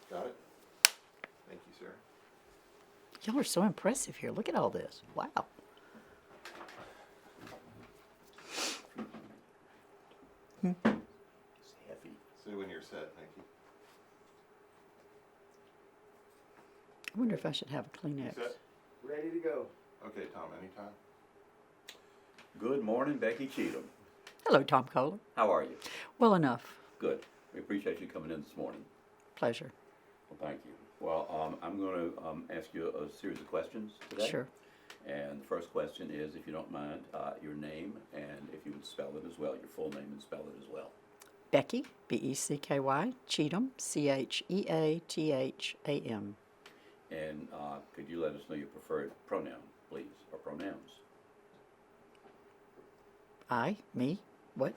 Got it? Thank you, sir. Y'all are so impressive here. Look at all this. Wow. It's heavy. Say when you're set, thank you. I wonder if I should have a You Kleenex. set? Ready to go. Okay, Tom, anytime. Good morning, Becky Cheatham. Hello, Tom Kohler. How are you? Well enough. Good. We appreciate you coming in this morning. Pleasure. Well, thank you. Well, I'm going to ask you a series of questions today. Sure. And the first question is, if you don't mind, your name, and if you would spell it as well, your full name and spell it as well. Becky, Becky, Cheatham, Cheatham. And could you let us know your preferred pronoun, please, or pronouns? I, me, what?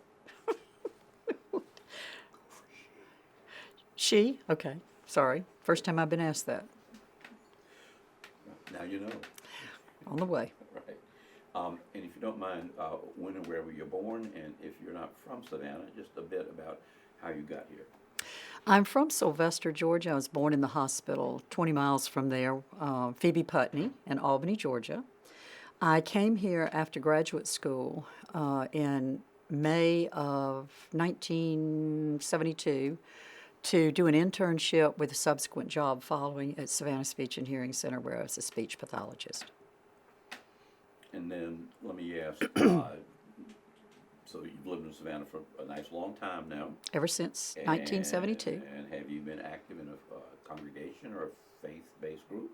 She, okay, sorry. First time I've been asked that. Now you know. On the way. Right. And if you don't mind, when and where were you born? And if you're not from Savannah, just a bit about how you got here. I'm from Sylvester, Georgia. I was born in the hospital 20 miles from there, Phoebe Putney in Albany, Georgia. I came here after graduate school in May of 1972 to do an internship with a subsequent job following at Savannah Speech and Hearing Center, where I was a speech pathologist. And then let me ask, so you've lived in Savannah for a nice long time now. Ever since 1972. And have you been active in a congregation or a faith-based group?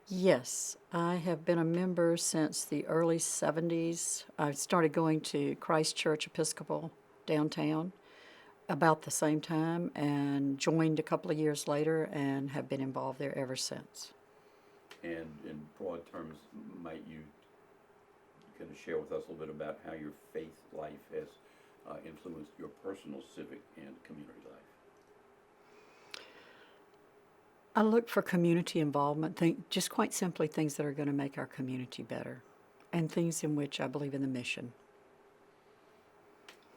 Yes, I have been a member since the early 70s. I started going to Christ Church Episcopal downtown about the same time and joined a couple of years later and have been involved there ever since. And in broad terms, might you kind of share with us a little bit about how your faith life has influenced your personal civic and community life? I look for community involvement, just quite simply things that are going to make our community better and things in which I believe in the mission.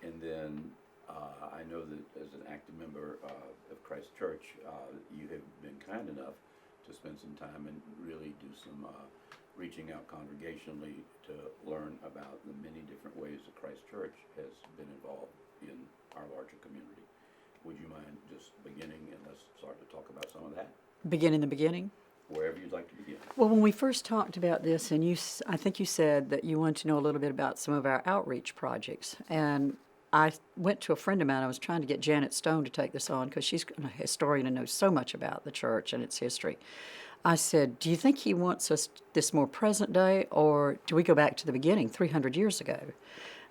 And then I know that as an active member of Christ Church, you have been kind enough to spend some time and really do some reaching out congregationally to learn about the many different ways that Christ Church has been involved in our larger community. Would you mind just beginning and let's start to talk about some of that? Begin in the beginning. Wherever you'd like to begin. Well, when we first talked about this, and I think you said that you wanted to know a little bit about some of our outreach projects, and I went to a friend of mine. I was trying to get Janet Stone to take this on because she's a historian and knows so much about the church and its history. I said, do you think he wants us this more present day, or do we go back to the beginning, 300 years ago?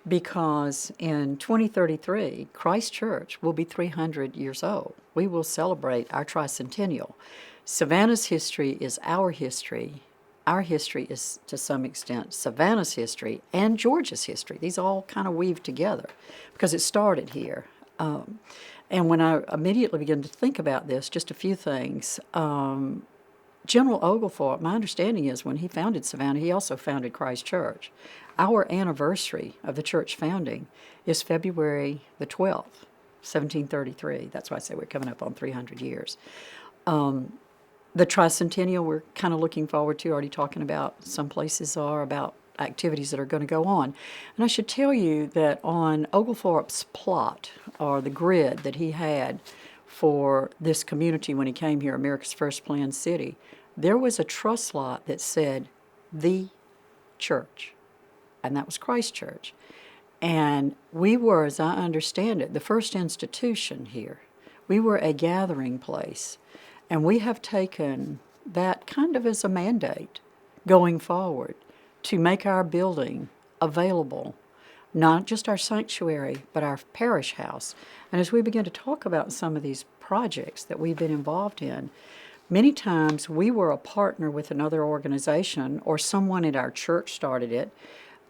Because in 2033, Christ Church will be 300 years old. We will celebrate our tricentennial. Savannah's history is our history. Our history is, to some extent, Savannah's history and Georgia's history. These all kind of weave together because it started here. And when I immediately began to think about this, just a few things. General Oglethorpe, my understanding is when he founded Savannah, he also founded Christ Church. Our anniversary of the church founding is February the 12th, 1733. That's why I say we're coming up on 300 years. The tricentennial we're kind of looking forward to, already talking about, some places are about activities that are going to go on. And I should tell you that on Oglethorpe's plot, or the grid that he had for this community when he came here, America's First Planned City, there was a trust lot that said, the church. And that was Christ Church. And we were, as I understand it, the first institution here. We were a gathering place. And we have taken that kind of as a mandate going forward to make our building available, not just our sanctuary, but our parish house. And as we begin to talk about some of these projects that we've been involved in, many times we were a partner with another organization or someone at our church started it,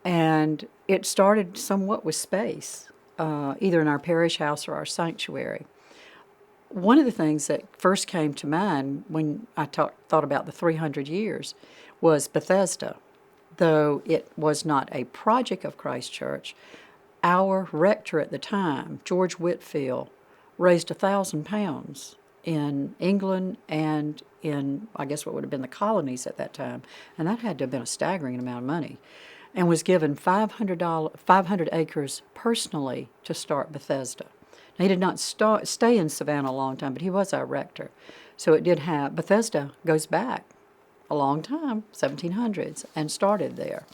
and it started somewhat with space, either in our parish house or our sanctuary. One of the things that first came to mind when I thought about the 300 years was Bethesda. Though it was not a project of Christ Church, our rector at the time, George Whitfield, raised £1,000 in England and in, I guess, what would have been the colonies at that time, and that had to have been a staggering amount of money, and was given $500 acres personally to start Bethesda. Now, he did not stay in Savannah a long time, but he was our rector. So it did have, Bethesda goes back a long time, 1700s, and started there.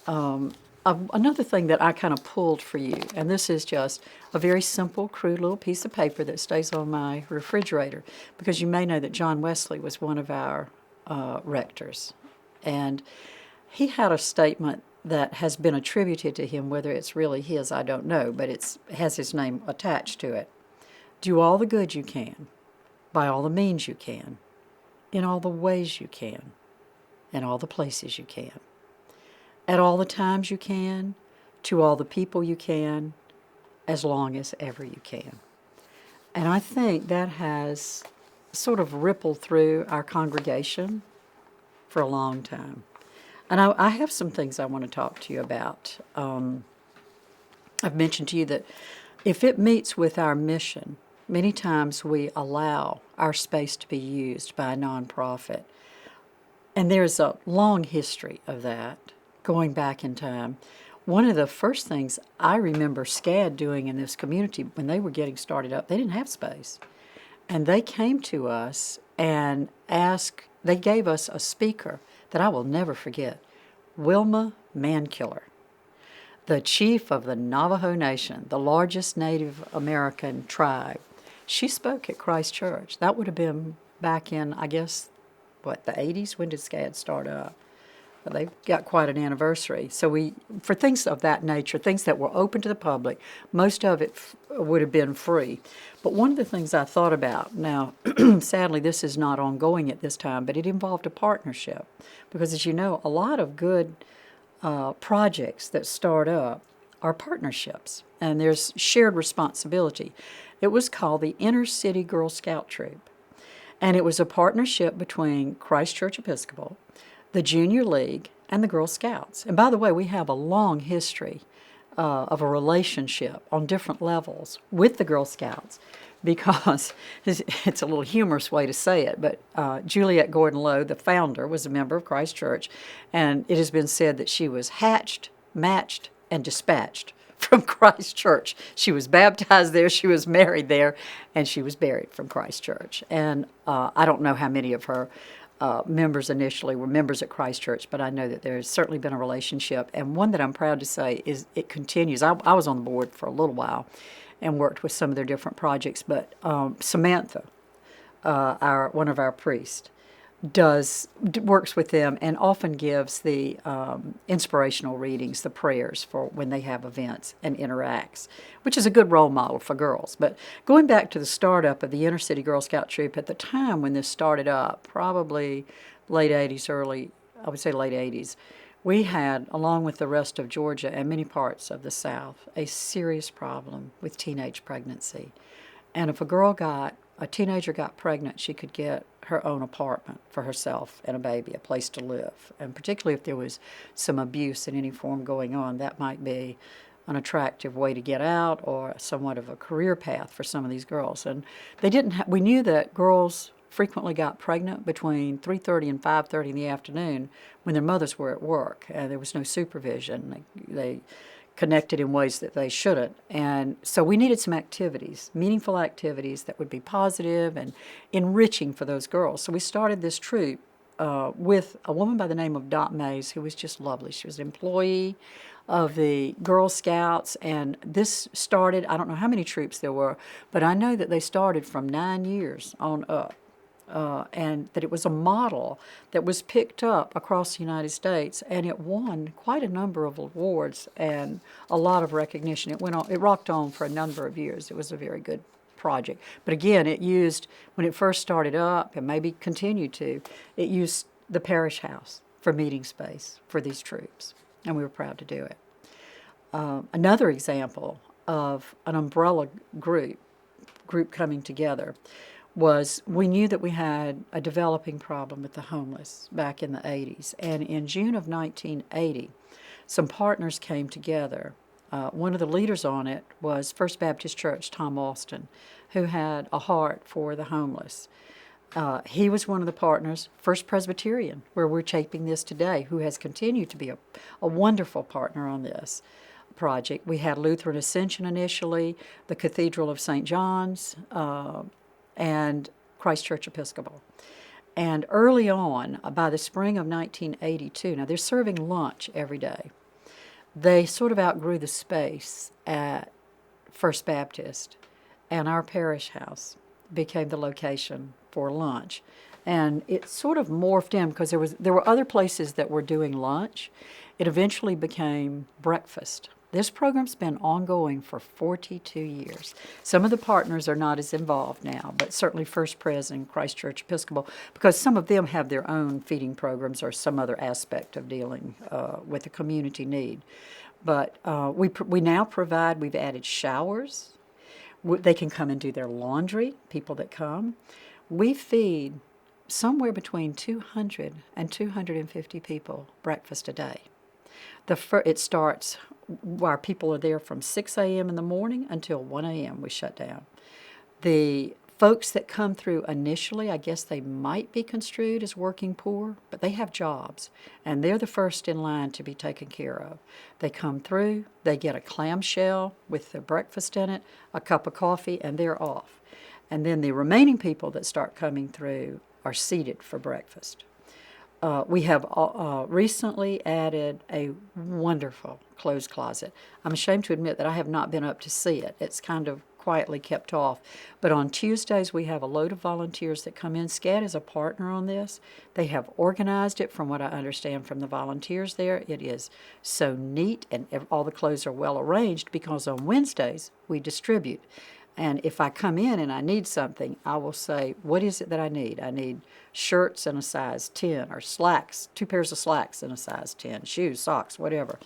Another thing that I kind of pulled for you, and this is just a very simple, crude little piece of paper that stays on my refrigerator, because you may know that John Wesley was one of our rectors. And he had a statement that has been attributed to him. Whether it's really his, I don't know, but it has his name attached to it. Do all the good you can, by all the means you can, in all the ways you can, in all the places you can, at all the times you can, to all the people you can, as long as ever you can. And I think that has sort of rippled through our congregation for a long time. And I have some things I want to talk to you about. I've mentioned to you that if it meets with our mission, many times we allow our space to be used by a nonprofit. And there's a long history of that, going back in time. One of the first things I remember SCAD doing in this community when they were getting started up, they didn't have space. And they came to us and they gave us a speaker that I will never forget, Wilma Mankiller, the chief of the Navajo Nation, the largest Native American tribe. She spoke at Christ Church. That would have been back in, I guess, the 80s? When did SCAD start up? Well, they've got quite an anniversary. So for things of that nature, things that were open to the public, most of it would have been free. But one of the things I thought about, now, sadly, this is not ongoing at this time, but it involved a partnership. Because as you know, a lot of good projects that start up are partnerships, and there's shared responsibility. It was called the Inner City Girl Scout Troop. And it was a partnership between Christ Church Episcopal, the Junior League, and the Girl Scouts. And by the way, we have a long history of a relationship on different levels with the Girl Scouts, because it's a little humorous way to say it, but Juliette Gordon-Lowe, the founder, was a member of Christ Church, and it has been said that she was hatched, matched, and dispatched from Christ Church. She was baptized there, she was married there, and she was buried from Christ Church. And I don't know how many of her members initially were members at Christ Church, but I know that there's certainly been a relationship. And one that I'm proud to say is it continues. I was on the board for a little while and worked with some of their different projects, but Samantha, one of our priests, works with them and often gives the inspirational readings, the prayers for when they have events, and interacts, which is a good role model for girls. But going back to the startup of the Inner City Girl Scout Troop, at the time when this started up, probably late 80s, I would say late 80s, we had, along with the rest of Georgia and many parts of the South, a serious problem with teenage pregnancy. And if a teenager got pregnant, she could get her own apartment for herself and a baby, a place to live. And particularly if there was some abuse in any form going on, that might be an attractive way to get out, or somewhat of a career path for some of these girls. And we knew that girls frequently got pregnant between 3:30 and 5:30 in the afternoon when their mothers were at work. There was no supervision. They connected in ways that they shouldn't. And so we needed some activities, meaningful activities that would be positive and enriching for those girls. So we started this troop with a woman by the name of Dot Mays, who was just lovely. She was an employee of the Girl Scouts, and this started, I don't know how many troops there were, but I know that they started from 9 years on up. And that it was a model that was picked up across the United States, and it won quite a number of awards and a lot of recognition. It rocked on for a number of years. It was a very good project. But again, when it first started up, and maybe continued to, it used the parish house for meeting space for these troops, and we were proud to do it. Another example of an umbrella group coming together was, we knew that we had a developing problem with the homeless back in the 80s. And in June of 1980, some partners came together One of the leaders on it was First Baptist Church, Tom Austin, who had a heart for the homeless. He was one of the partners, First Presbyterian, where we're taping this today, who has continued to be a wonderful partner on this project. We had Lutheran Ascension initially, the Cathedral of St. John's, and Christ Church Episcopal. And early on, by the spring of 1982, now they're serving lunch every day. They sort of outgrew the space at First Baptist, and our parish house became the location for lunch. And it sort of morphed in because there were other places that were doing lunch. It eventually became breakfast. This program's been ongoing for 42 years. Some of the partners are not as involved now, but certainly First Pres and Christ Church Episcopal, because some of them have their own feeding programs or some other aspect of dealing with the community need. But we now provide, we've added showers. They can come and do their laundry, people that come. We feed somewhere between 200 and 250 people breakfast a day. It starts, our people are there from 6 a.m. in the morning until 1 a.m. we shut down. The folks that come through initially, I guess they might be construed as working poor, but they have jobs, and they're the first in line to be taken care of. They come through, they get a clamshell with their breakfast in it, a cup of coffee, and they're off. And then the remaining people that start coming through are seated for breakfast. We have recently added a wonderful clothes closet. I'm ashamed to admit that I have not been up to see it. It's kind of quietly kept off. But on Tuesdays, we have a load of volunteers that come in. SCAD is a partner on this. They have organized it, from what I understand from the volunteers there. It is so neat, and all the clothes are well arranged, because on Wednesdays, we distribute. And if I come in and I need something, I will say, what is it that I need? I need shirts in a size 10, or slacks, 2 pairs of slacks in a size 10, shoes, socks, whatever.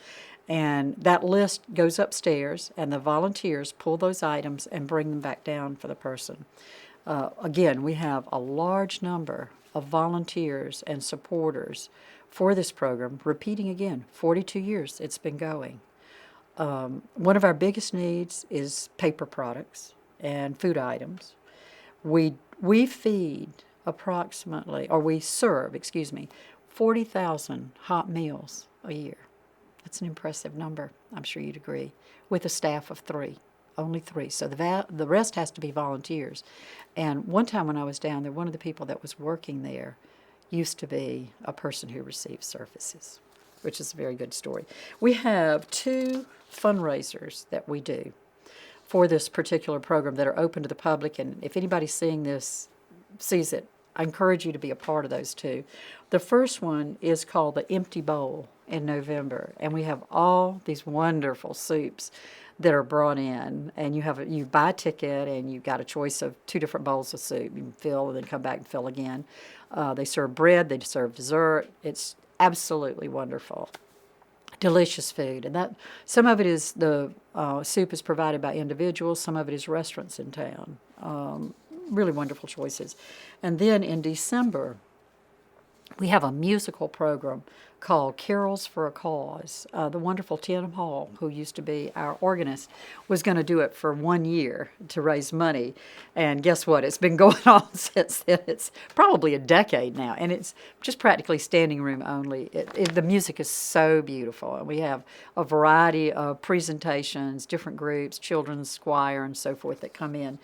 And that list goes upstairs, and the volunteers pull those items and bring them back down for the person. Again, we have a large number of volunteers and supporters for this program. Repeating again, 42 years it's been going. One of our biggest needs is paper products and food items. We feed approximately, or we serve, 40,000 hot meals a year. That's an impressive number, I'm sure you'd agree, with a staff of 3, only 3. So the rest has to be volunteers. And one time when I was down there, one of the people that was working there used to be a person who received services, which is a very good story. We have 2 fundraisers that we do for this particular program that are open to the public, and if anybody seeing this sees it, I encourage you to be a part of those 2. The first one is called the Empty Bowl in November, and we have all these wonderful soups that are brought in, and you buy a ticket, and you've got a choice of 2 different bowls of soup. You can fill and then come back and fill again. They serve bread, they serve dessert. It's absolutely wonderful. Delicious food, and that some of it is the soup is provided by individuals, some of it is restaurants in town. Really wonderful choices. And then in December, we have a musical program called Carols for a Cause. The wonderful Cheatham Hall, who used to be our organist, was going to do it for 1 year to raise money. And guess what? It's been going on since then. It's probably a decade now, and it's just practically standing room only. The music is so beautiful, and we have a variety of presentations, different groups, children's choir, and so forth that come in.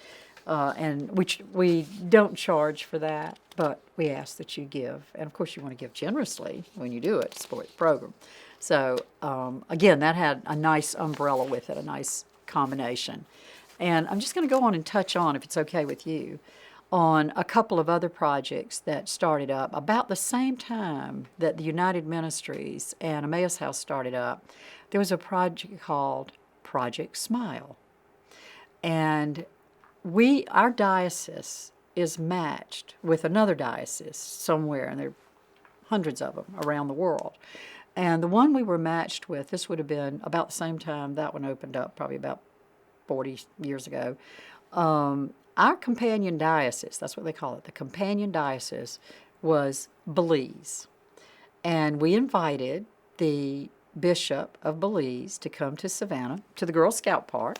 And we don't charge for that, but we ask that you give. And, of course, you want to give generously when you do it to support the program. So, again, that had a nice umbrella with it, a nice combination. And I'm just going to go on and touch on, if it's okay with you, on a couple of other projects that started up about the same time that the United Ministries and Emmaus House started up. There was a project called Project Smile. And our diocese is matched with another diocese somewhere, and there are hundreds of them around the world. And the one we were matched with, this would have been about the same time that one opened up, probably about 40 years ago. Our companion diocese, that's what they call it, the companion diocese, was Belize. And we invited the Bishop of Belize to come to Savannah, to the Girl Scout part.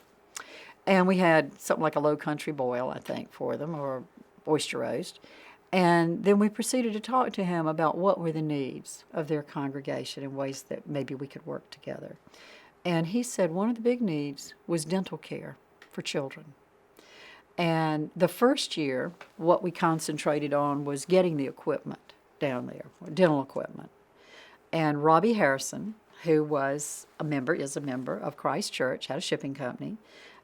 And we had something like a low country boil, I think, for them, or oyster roast. And then we proceeded to talk to him about what were the needs of their congregation and ways that maybe we could work together. And he said one of the big needs was dental care for children. And the first year, what we concentrated on was getting the equipment down there, dental equipment. And Robbie Harrison, who is a member of Christ Church, had a shipping company.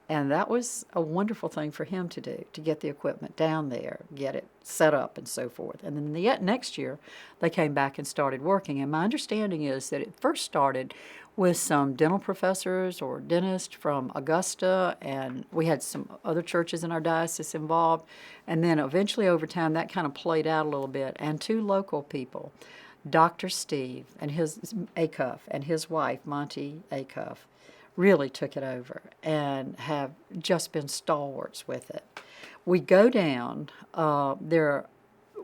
And that was a wonderful thing for him to do, to get the equipment down there, get it set up and so forth. And then the next year, they came back and started working. And my understanding is that it first started with some dental professors or dentists from Augusta, and we had some other churches in our diocese involved. And then eventually over time, that kind of played out a little bit. And two local people, Dr. Steve and his Acuff and his wife, Monty Acuff, really took it over and have just been stalwarts with it. We go down there.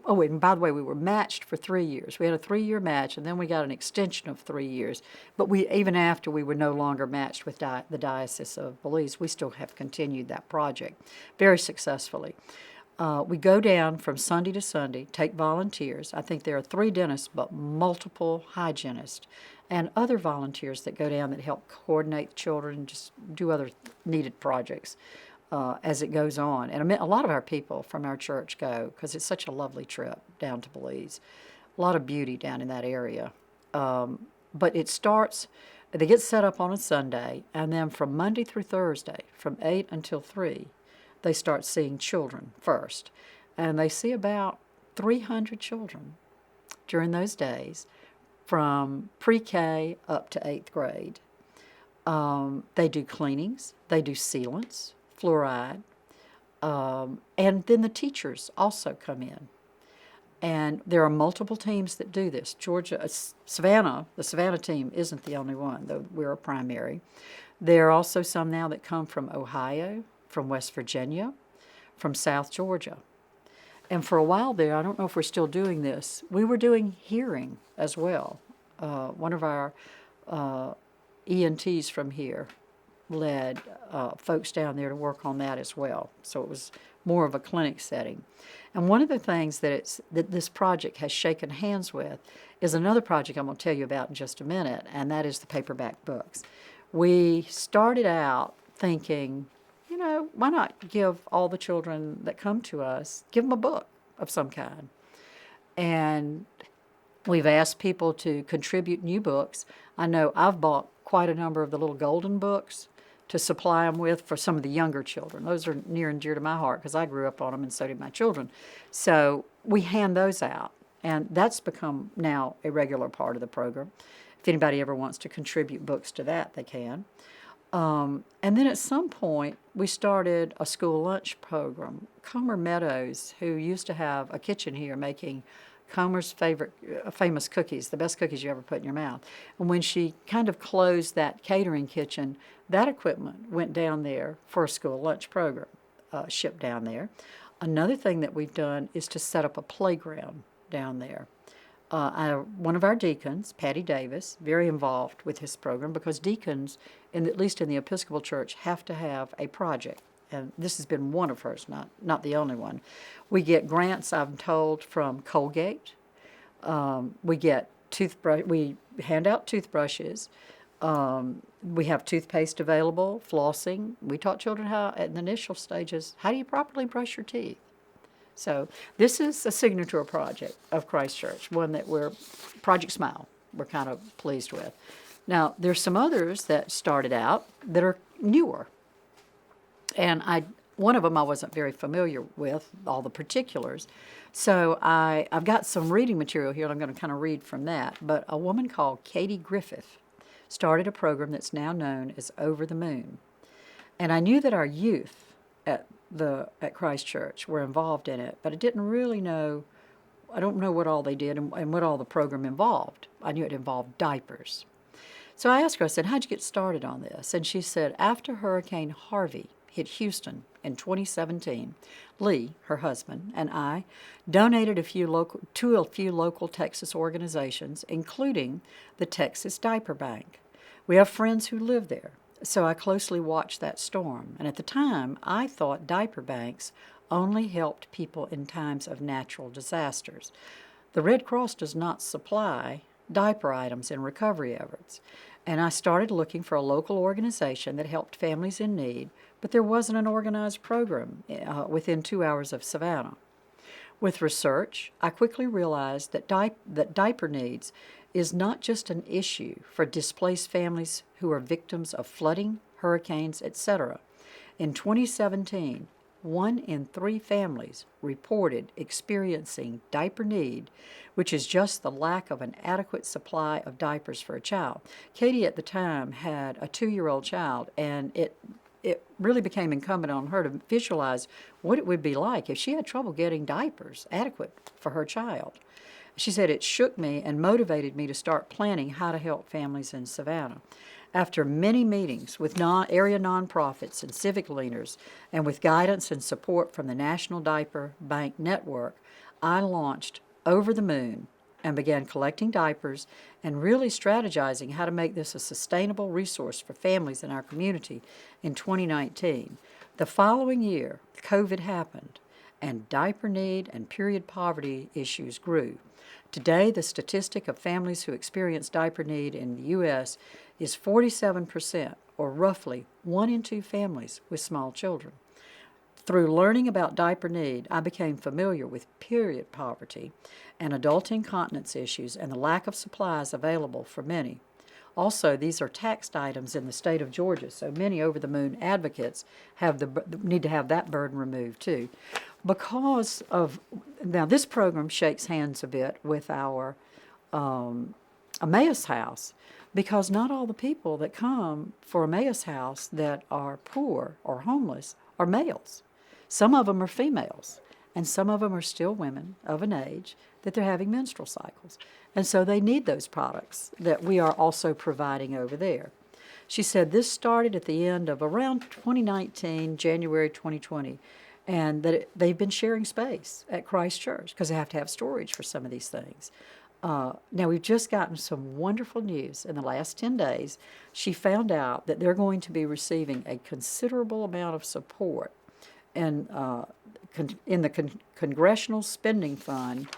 Oh, and by the way, we were matched for 3 years. We had a 3-year match, and then we got an extension of 3 years. But we, even after we were no longer matched with the Diocese of Belize, we still have continued that project very successfully. We go down from Sunday to Sunday, take volunteers. I think there are 3 dentists, but multiple hygienists and other volunteers that go down that help coordinate children, just do other needed projects as it goes on. And a lot of our people from our church go because it's such a lovely trip down to Belize. A lot of beauty down in that area. But it starts, they get set up on a Sunday, and then from Monday through Thursday, from 8 until 3, they start seeing children first. And they see about 300 children during those days from pre-K up to 8th grade. They do cleanings, they do sealants, fluoride, and then the teachers also come in. And there are multiple teams that do this. Savannah, the Savannah team isn't the only one, though we're a primary. There are also some now that come from Ohio, from West Virginia, from South Georgia. And for a while there, I don't know if we're still doing this, we were doing hearing as well. One of our ENTs from here led folks down there to work on that as well. So it was more of a clinic setting. And one of the things that this project has shaken hands with is another project I'm going to tell you about in just a minute, and that is the paperback books. We started out thinking, why not give all the children that come to us, give them a book of some kind? And we've asked people to contribute new books. I know I've bought quite a number of the little golden books to supply them with for some of the younger children. Those are near and dear to my heart because I grew up on them and so did my children. So we hand those out, and that's become now a regular part of the program. If anybody ever wants to contribute books to that, they can. And then at some point, we started a school lunch program. Comer Meadows, who used to have a kitchen here making Comer's famous cookies, the best cookies you ever put in your mouth. And when she kind of closed that catering kitchen, that equipment went down there for a school lunch program, shipped down there. Another thing that we've done is to set up a playground down there. One of our deacons, Patty Davis, very involved with this program because deacons, at least in the Episcopal Church, have to have a project. And this has been one of hers, not the only one. We get grants, I'm told, from Colgate. We get we hand out toothbrushes. We have toothpaste available, flossing. We taught children how, at the initial stages, how do you properly brush your teeth? So this is a signature project of Christ Church, one that Project Smile, we're kind of pleased with. Now, there's some others that started out that are newer. And one of them I wasn't very familiar with, all the particulars. So I've got some reading material here, and I'm going to kind of read from that. But a woman called Katie Griffith started a program that's now known as Over the Moon. And I knew that our youth at Christ Church were involved in it, but I didn't really know, I don't know what all they did and what all the program involved. I knew it involved diapers. So I asked her, I said, how'd you get started on this? And she said, after Hurricane Harvey hit Houston in 2017, Lee, her husband, and I donated to a few local Texas organizations, including the Texas Diaper Bank. We have friends who live there, so I closely watched that storm. And at the time, I thought diaper banks only helped people in times of natural disasters. The Red Cross does not supply diaper items in recovery efforts. And I started looking for a local organization that helped families in need, but there wasn't an organized program within 2 hours of Savannah. With research, I quickly realized that diaper needs is not just an issue for displaced families who are victims of flooding, hurricanes, etc. In 2017, 1 in 3 families reported experiencing diaper need, which is just the lack of an adequate supply of diapers for a child. Katie at the time had a 2-year-old child, and it really became incumbent on her to visualize what it would be like if she had trouble getting diapers adequate for her child. She said it shook me and motivated me to start planning how to help families in Savannah. After many meetings with area nonprofits and civic leaders, and with guidance and support from the National Diaper Bank Network, I launched Over the Moon and began collecting diapers and really strategizing how to make this a sustainable resource for families in our community in 2019. The following year, COVID happened, and diaper need and period poverty issues grew. Today, the statistic of families who experience diaper need in the U.S. is 47%, or roughly 1 in 2 families with small children. Through learning about diaper need, I became familiar with period poverty and adult incontinence issues and the lack of supplies available for many. Also, these are taxed items in the state of Georgia, so many over-the-moon advocates need to have that burden removed too. Now this program shakes hands a bit with our Emmaus House, because not all the people that come for Emmaus House that are poor or homeless are males. Some of them are females, and some of them are still women of an age that they're having menstrual cycles. And so they need those products that we are also providing over there. She said this started at the end of around 2019, January 2020, and that they've been sharing space at Christ Church because they have to have storage for some of these things. Now, we've just gotten some wonderful news in the last 10 days. She found out that they're going to be receiving a considerable amount of support in the Congressional Spending Fund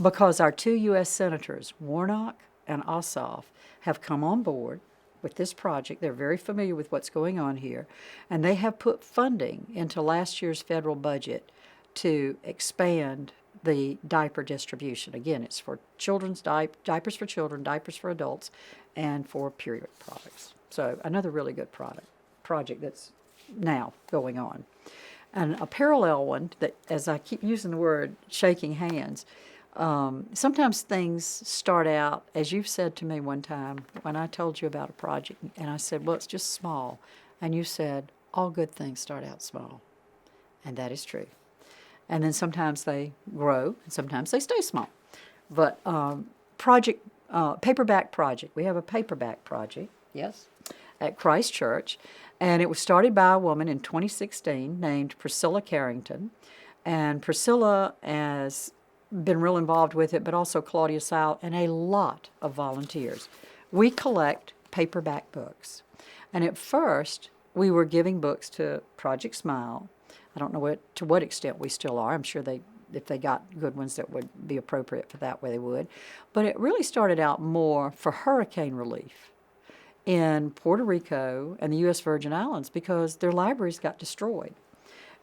because our 2 U.S. Senators, Warnock and Ossoff, have come on board with this project. They're very familiar with what's going on here, and they have put funding into last year's federal budget to expand the diaper distribution. Again, it's for children's diapers for children, diapers for adults, and for period products. So another really good project that's now going on. And a parallel one that, as I keep using the word shaking hands, sometimes things start out, as you've said to me one time when I told you about a project, and I said, well, it's just small. And you said, all good things start out small. And that is true. And then sometimes they grow, and sometimes they stay small. But paperback project. We have a paperback project, yes, at Christ Church. And it was started by a woman in 2016 named Priscilla Carrington. And Priscilla has been real involved with it, but also Claudia Sile and a lot of volunteers. We collect paperback books. And at first, we were giving books to Project Smile. I don't know to what extent we still are. I'm sure if they got good ones that would be appropriate for that way, they would. But it really started out more for hurricane relief in Puerto Rico and the U.S. Virgin Islands because their libraries got destroyed.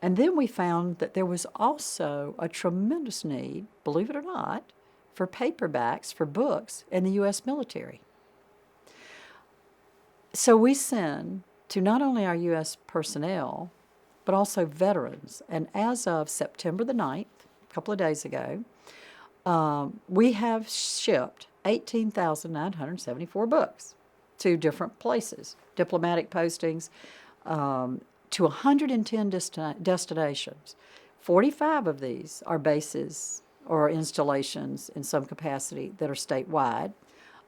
And then we found that there was also a tremendous need, believe it or not, for paperbacks for books in the U.S. military. So we send to not only our U.S. personnel, but also veterans. And as of September the 9th, a couple of days ago, we have shipped 18,974 books to different places, diplomatic postings, to 110 destinations. 45 of these are bases or installations in some capacity that are statewide.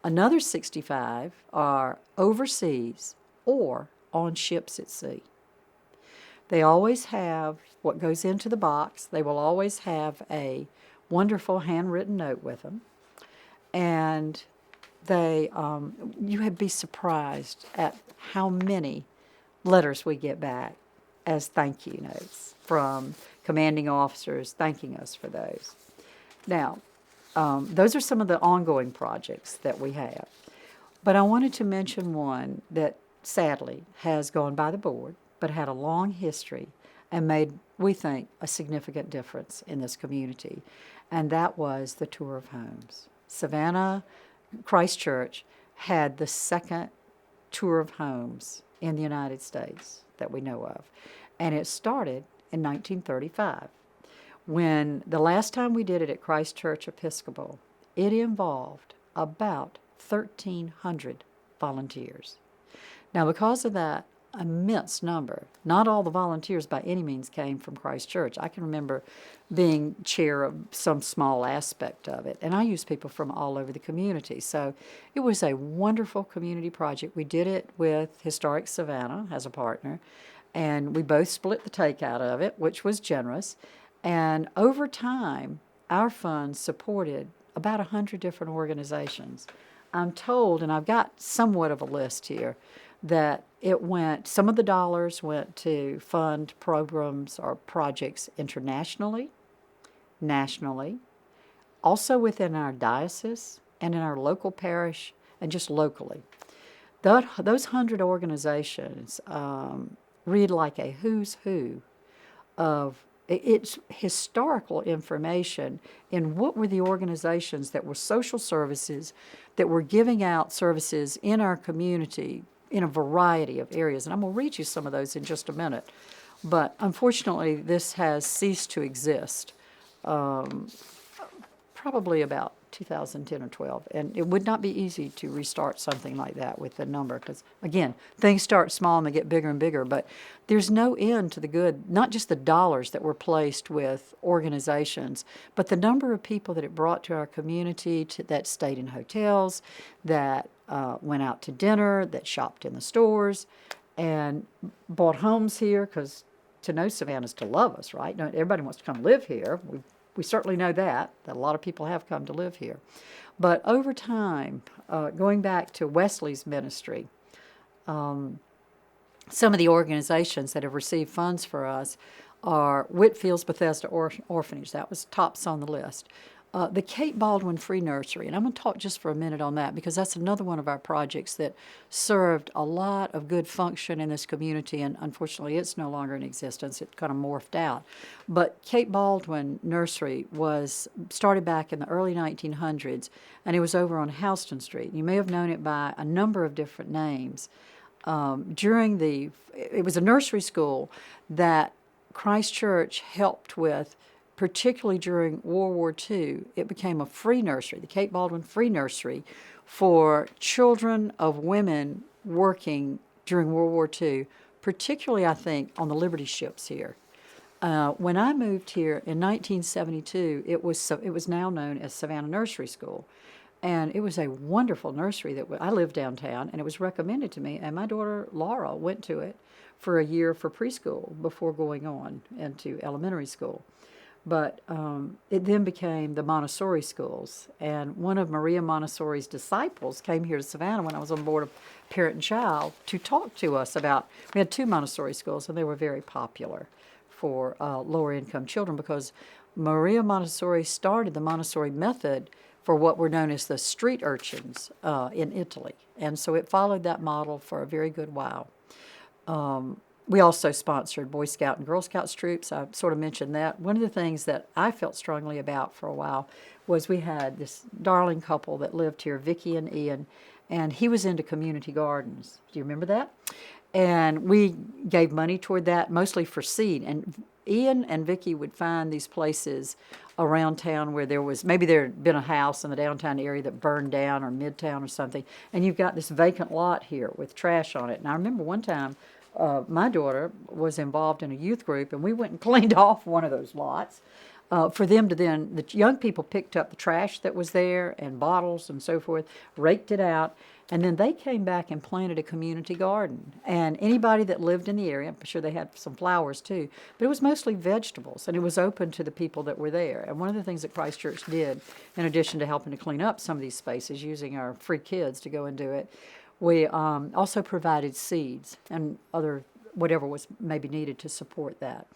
Another 65 are overseas or on ships at sea. They always have what goes into the box. They will always have a wonderful handwritten note with them. And you would be surprised at how many letters we get back as thank you notes from commanding officers thanking us for those. Now, those are some of the ongoing projects that we have. But I wanted to mention one that sadly has gone by the board, but had a long history and made, we think, a significant difference in this community, and that was the tour of homes. Savannah Christ Church had the second tour of homes in the United States that we know of, and it started in 1935. When the last time we did it at Christ Church Episcopal, it involved about 1,300 volunteers. Now, because of that immense number, not all the volunteers by any means came from Christ Church. I can remember being chair of some small aspect of it, and I used people from all over the community. So it was a wonderful community project. We did it with Historic Savannah as a partner, and we both split the take out of it, which was generous. And over time, our funds supported about 100 different organizations. I'm told, and I've got somewhat of a list here, that some of the dollars went to fund programs or projects internationally, nationally, also within our diocese and in our local parish and just locally. Those 100 organizations read like a who's who of it's historical information in what were the organizations that were social services that were giving out services in our community in a variety of areas. And I'm going to read you some of those in just a minute. But unfortunately, this has ceased to exist probably about 2010 or 12. And it would not be easy to restart something like that with the number because, again, things start small and they get bigger and bigger. But there's no end to the good, not just the dollars that were placed with organizations, but the number of people that it brought to our community that stayed in hotels, that went out to dinner, that shopped in the stores, and bought homes here because to know Savannah is to love us, right? No, everybody wants to come live here. We certainly know that a lot of people have come to live here. But over time, going back to Wesley's ministry, some of the organizations that have received funds for us are Whitfield's Bethesda Orphanage. That was tops on the list. The Kate Baldwin Free Nursery, and I'm going to talk just for a minute on that because that's another one of our projects that served a lot of good function in this community, and unfortunately it's no longer in existence. It kind of morphed out. But Kate Baldwin Nursery was started back in the early 1900s, and it was over on Houston Street. You may have known it by a number of different names. It was a nursery school that Christ Church helped with, particularly during World War II. It became a free nursery, the Kate Baldwin Free Nursery, for children of women working during World War II, particularly, I think, on the Liberty ships here. When I moved here in 1972, it was now known as Savannah Nursery School. And it was a wonderful nursery I lived downtown, and it was recommended to me, and my daughter Laura went to it for a year for preschool before going on into elementary school. But it then became the Montessori schools, and one of Maria Montessori's disciples came here to Savannah when I was on board of Parent and Child to talk to us about, we had 2 Montessori schools, and they were very popular for lower income children because Maria Montessori started the Montessori method for what were known as the street urchins in Italy, and so it followed that model for a very good while. We also sponsored Boy Scout and Girl Scouts troops. I sort of mentioned that. One of the things that I felt strongly about for a while was we had this darling couple that lived here, Becky and Ian, and he was into community gardens. Do you remember that? And we gave money toward that, mostly for seed. And Ian and Becky would find these places around town where there had been a house in the downtown area that burned down, or midtown or something, and you've got this vacant lot here with trash on it. And I remember one time, my daughter was involved in a youth group, and we went and cleaned off one of those lots. for them to then, the young people picked up the trash that was there and bottles and so forth, raked it out, and then they came back and planted a community garden. And anybody that lived in the area, I'm sure they had some flowers too, but it was mostly vegetables, and it was open to the people that were there. And one of the things that Christ Church did, in addition to helping to clean up some of these spaces, using our free kids to go and do it, we also provided seeds and other whatever was maybe needed to support that.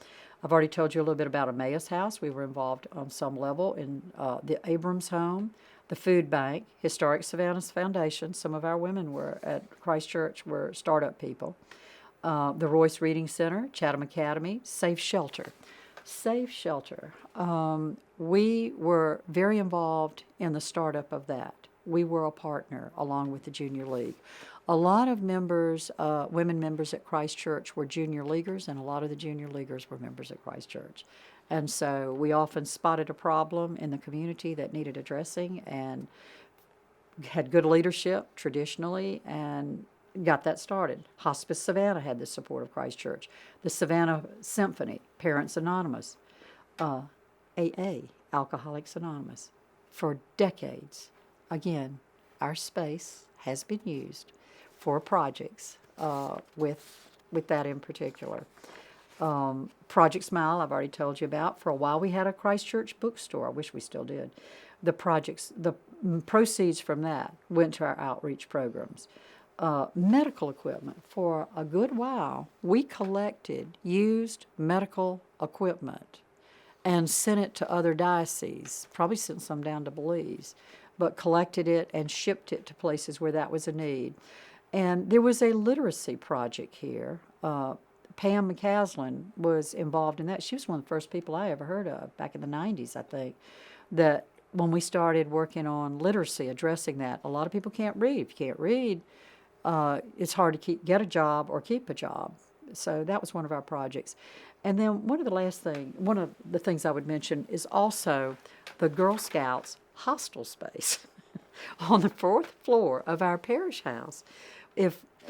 I've already told you a little bit about Emmaus House. We were involved on some level in the Abrams Home, the Food Bank, Historic Savannah's Foundation. Some of our women were at Christ Church, were startup people. The Royce Reading Center, Chatham Academy, Safe Shelter. Safe Shelter. We were very involved in the startup of that. We were a partner along with the Junior League. A lot of members, women members at Christ Church were junior leaguers, and a lot of the junior leaguers were members at Christ Church. And so we often spotted a problem in the community that needed addressing and had good leadership traditionally and got that started. Hospice Savannah had the support of Christ Church. The Savannah Symphony, Parents Anonymous, AA, Alcoholics Anonymous. For decades, again, our space has been used for projects with that in particular. Project Smile, I've already told you about. For a while, we had a Christ Church bookstore. I wish we still did. The proceeds from that went to our outreach programs. Medical equipment. For a good while, we collected used medical equipment and sent it to other dioceses, probably sent some down to Belize, but collected it and shipped it to places where that was a need. And there was a literacy project here. Pam McCaslin was involved in that. She was one of the first people I ever heard of back in the 90s, I think, that when we started working on literacy, addressing that. A lot of people can't read. If you can't read, it's hard to get a job or keep a job. So that was one of our projects. And then one of the things I would mention is also the Girl Scouts hostel space on the 4th floor of our parish house.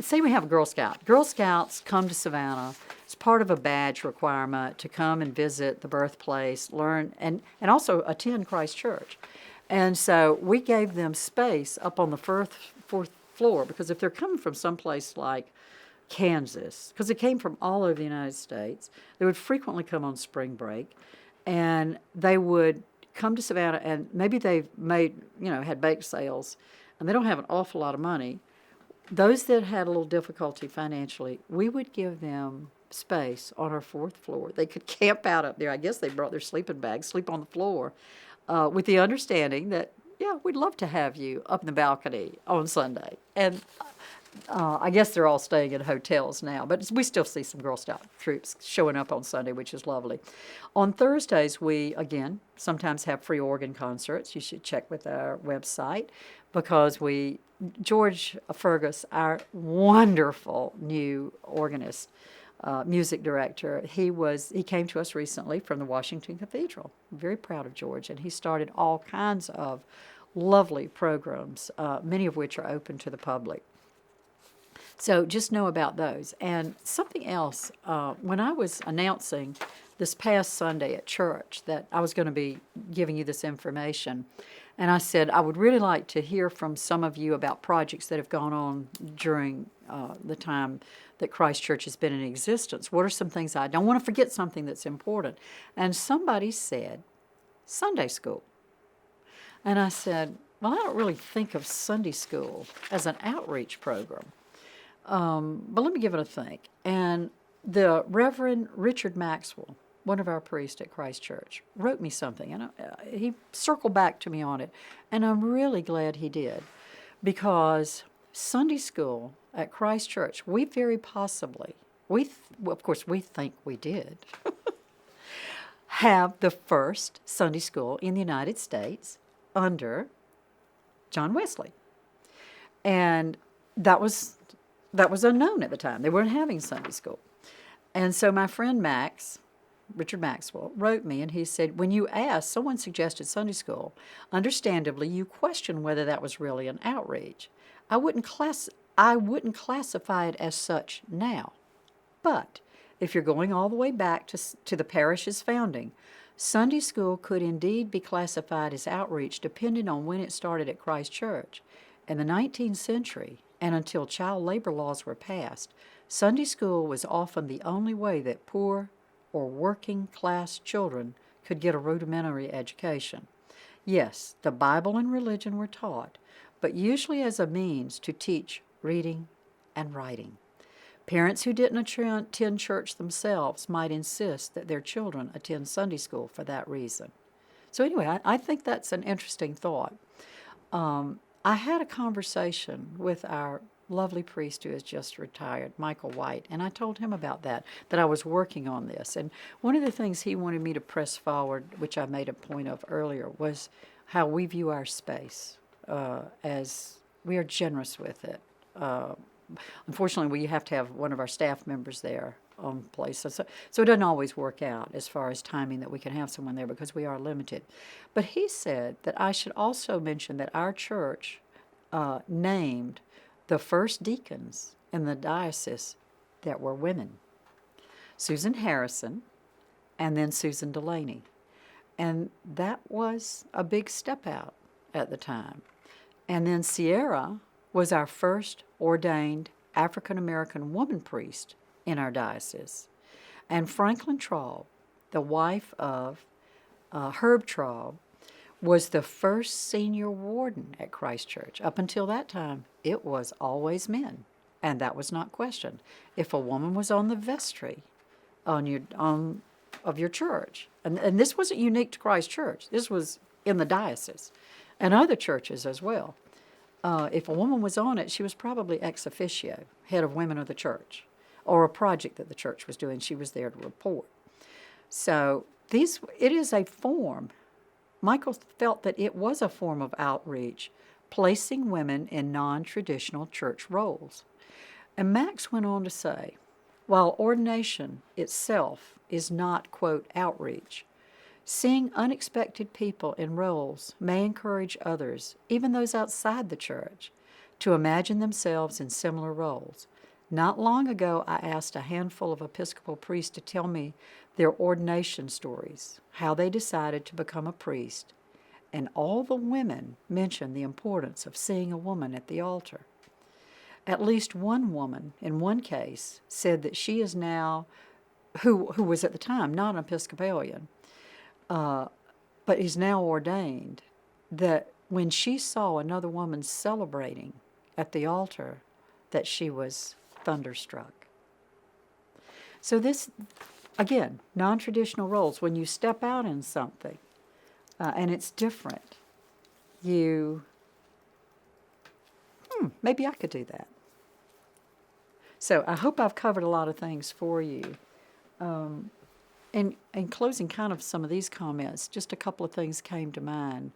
Say we have a Girl Scout. Girl Scouts come to Savannah. It's part of a badge requirement to come and visit the birthplace, learn, and also attend Christ Church. And so we gave them space up on the 4th floor, because if they're coming from someplace like Kansas, because they came from all over the United States, they would frequently come on spring break, and they would come to Savannah, and maybe they've had bake sales, and they don't have an awful lot of money. Those that had a little difficulty financially, we would give them space on our 4th floor. They could camp out up there. I guess they brought their sleeping bags, sleep on the floor, with the understanding that, yeah, we'd love to have you up in the balcony on Sunday. And I guess they're all staying in hotels now, but we still see some Girl Scout troops showing up on Sunday, which is lovely. On Thursdays, we, again, sometimes have free organ concerts. You should check with our website, because George Fergus, our wonderful new organist, music director, he came to us recently from the Washington Cathedral. I'm very proud of George, and he started all kinds of lovely programs, many of which are open to the public. So just know about those. And something else, when I was announcing this past Sunday at church that I was going to be giving you this information, and I said I would really like to hear from some of you about projects that have gone on during the time that Christ Church has been in existence. What are some things I don't want to forget, something that's important? And somebody said Sunday school. And I said, well, I don't really think of Sunday school as an outreach program. But let me give it a think. And the Reverend Richard Maxwell, one of our priests at Christ Church, wrote me something, and he circled back to me on it, and I'm really glad he did, because Sunday school at Christ Church, we very possibly, of course we think we did, have the first Sunday school in the United States under John Wesley. And that was unknown at the time. They weren't having Sunday school. And so my friend Max, Richard Maxwell, wrote me, and he said, when you asked, someone suggested Sunday school, understandably, you question whether that was really an outreach. I wouldn't classify it as such now. But if you're going all the way back to the parish's founding, Sunday school could indeed be classified as outreach depending on when it started at Christ Church. In the 19th century, and until child labor laws were passed, Sunday school was often the only way that poor or working class children could get a rudimentary education. Yes, the Bible and religion were taught, but usually as a means to teach reading and writing. Parents who didn't attend church themselves might insist that their children attend Sunday school for that reason. So, anyway, I think that's an interesting thought. I had a conversation with our lovely priest who has just retired, Michael White, and I told him about that I was working on this. And one of the things he wanted me to press forward, which I made a point of earlier, was how we view our space as we are generous with it. Unfortunately, we have to have one of our staff members there on place. So it doesn't always work out as far as timing that we can have someone there because we are limited. But he said that I should also mention that our church named the first deacons in the diocese that were women. Susan Harrison and then Susan Delaney. And that was a big step out at the time. And then Sierra was our first ordained African American woman priest in our diocese. And Franklin Traub, the wife of Herb Traub, was the first senior warden at Christ Church. Up until that time, it was always men, and that was not questioned. If a woman was on the vestry of your church, and this wasn't unique to Christ Church, this was in the diocese and other churches as well. If a woman was on it, she was probably ex officio, head of women of the church, or a project that the church was doing. She was there to report. So it is a form. Michael felt that it was a form of outreach, placing women in non-traditional church roles. And Max went on to say, while ordination itself is not, quote, outreach, seeing unexpected people in roles may encourage others, even those outside the church, to imagine themselves in similar roles. Not long ago, I asked a handful of Episcopal priests to tell me their ordination stories, how they decided to become a priest, and all the women mentioned the importance of seeing a woman at the altar. At least one woman, in one case, said that she is now, who was at the time not an Episcopalian, but is now ordained, that when she saw another woman celebrating at the altar, that she was thunderstruck. So this, again, non-traditional roles, when you step out in something, and it's different, maybe I could do that. So I hope I've covered a lot of things for you. In closing kind of some of these comments, just a couple of things came to mind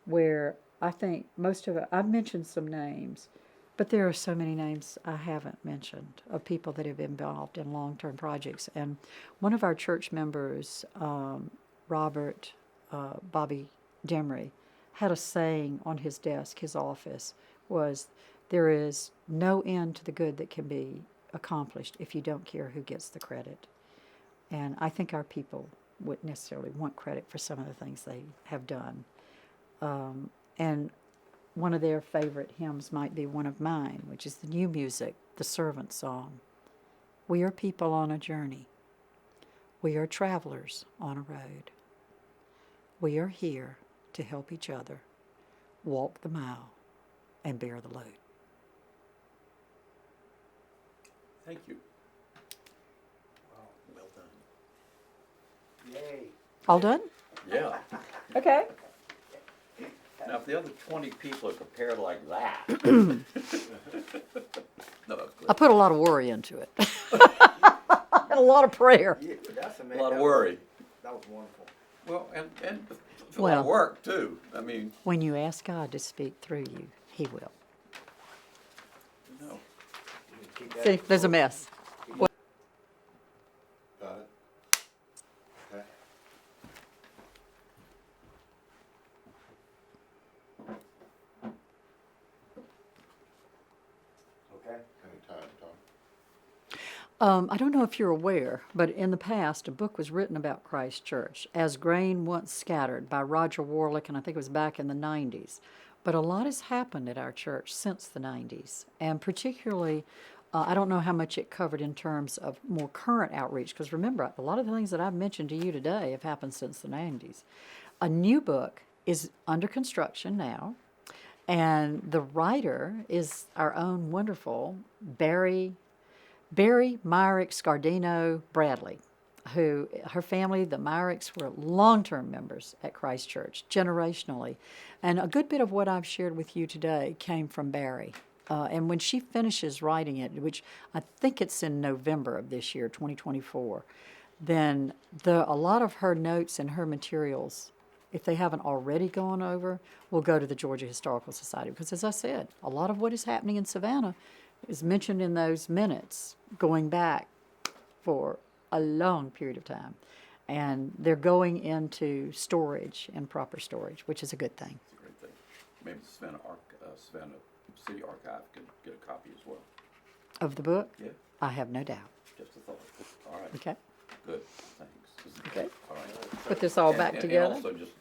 where I think most of it, I've mentioned some names, but there are so many names I haven't mentioned of people that have been involved in long-term projects. And one of our church members, Robert Bobby Demery, had a saying on his desk, his office, was, there is no end to the good that can be accomplished if you don't care who gets the credit. And I think our people wouldn't necessarily want credit for some of the things they have done. And one of their favorite hymns might be one of mine, which is the new music, the servant song. We are people on a journey. We are travelers on a road. We are here to help each other walk the mile and bear the load. Thank you. Wow, well done. Yay. All done? Yeah. Okay. Now, if the other 20 people are prepared like that. No, that's I good. put a lot of worry into it. And a lot of prayer. Yeah, that's A amazing. lot of worry. That was wonderful. Well, and it's a lot Well- of work, too. I mean, When you ask God to speak through you, He will. no. You can keep that- See, there's a mess. Got it? Okay. Okay. Any time, Tom? I don't know if you're aware, but in the past, a book was written about Christ Church, As Grain Once Scattered, by Roger Warlick, and I think it was back in the 90s. But a lot has happened at our church since the 90s, and particularly, I don't know how much it covered in terms of more current outreach, because remember, a lot of the things that I've mentioned to you today have happened since the 90s. A new book is under construction now, and the writer is our own wonderful Barry Myrick Scardino Bradley, who her family, the Myricks, were long-term members at Christ Church, generationally. And a good bit of what I've shared with you today came from Barry. And when she finishes writing it, which I think it's in November of this year, 2024, then a lot of her notes and her materials, if they haven't already gone over, will go to the Georgia Historical Society. Because as I said, a lot of what is happening in Savannah is mentioned in those minutes going back for a long period of time. And they're going into storage and proper storage, which is a good thing. It's a great thing. Maybe the Savannah City Archive could get a copy as well. Of the book? Yeah, I have no doubt. just a thought. All right. Okay? Good, thanks. Okay. All right. Put this all back And together? also, just